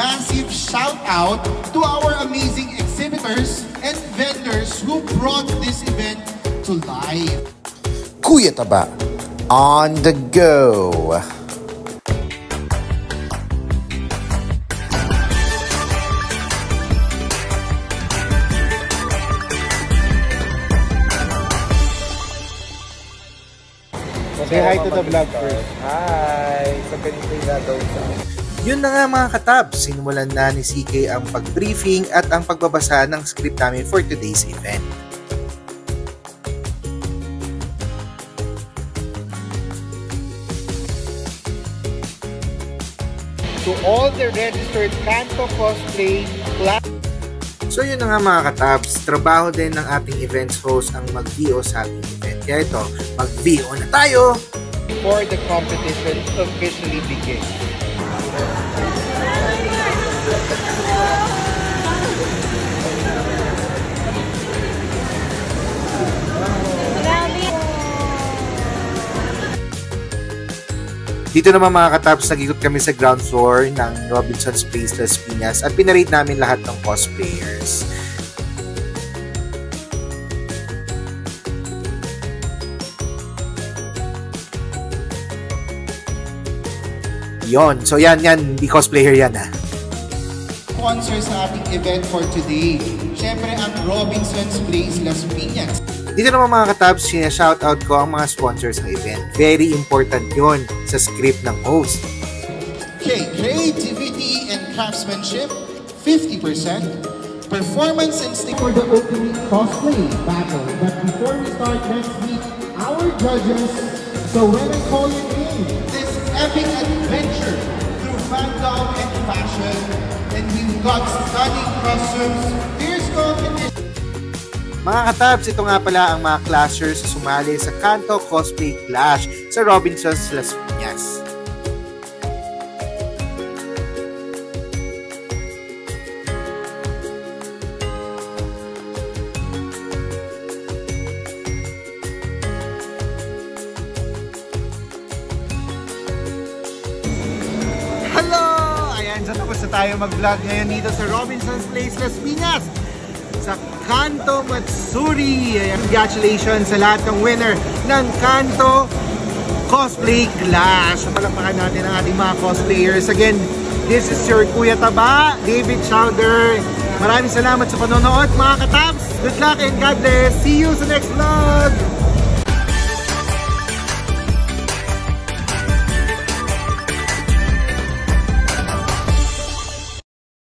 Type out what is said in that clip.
massive shout out to our amazing exhibitors and vendors who brought this event to life. Kuya Taba, on the go! Say hi to the vlog first. Hi! So, ganito yung gagawin sa akin. Yun na nga mga katabs, sinimulan na ni CK ang pag-briefing at ang pagbabasa ng script namin for today's event. To all the registered Kanto cosplay class. So yun na nga mga katabs, trabaho din ng ating events host ang mag-VO sa ating event. Kaya ito, mag-VO na tayo! Before the competition officially begins. Dito naman mga katabs, nag-ikot kami sa ground floor ng Robinson's Place Las Piñas at pinarate namin lahat ng cosplayers. Yon. So yan, di cosplayer yan ha. Sponsor sa ating event for today, syempre ang Robinson's Place Las Piñas. Dito naman mga katabs, sinashoutout ko ang mga sponsors ng event. Very important yon sa script ng host. Okay, creativity and craftsmanship, 50%. Performance and stick for the opening cosplay battle. But before we start, let's meet our judges. So when I call you in, this epic adventure through fandom and fashion, and we've got stunning costumes, fierce competition. Mga katabs, ito nga pala ang mga clashers sa sumali sa Kanto Cosplay Clash sa Robinson's Las Piñas. Hello! Ayan, so tapos na tayo mag-vlog ngayon dito sa Robinson's Place Las Piñas sa Kanto Matsuri. Ayan, congratulations sa lahat ng winner ng Kanto Cosplay Clash. Palakpakan natin ang ating mga cosplayers. Again, this is your Kuya Taba, David Chowder. Maraming salamat sa panonood mga katabs. Good luck and God bless. See you sa next vlog!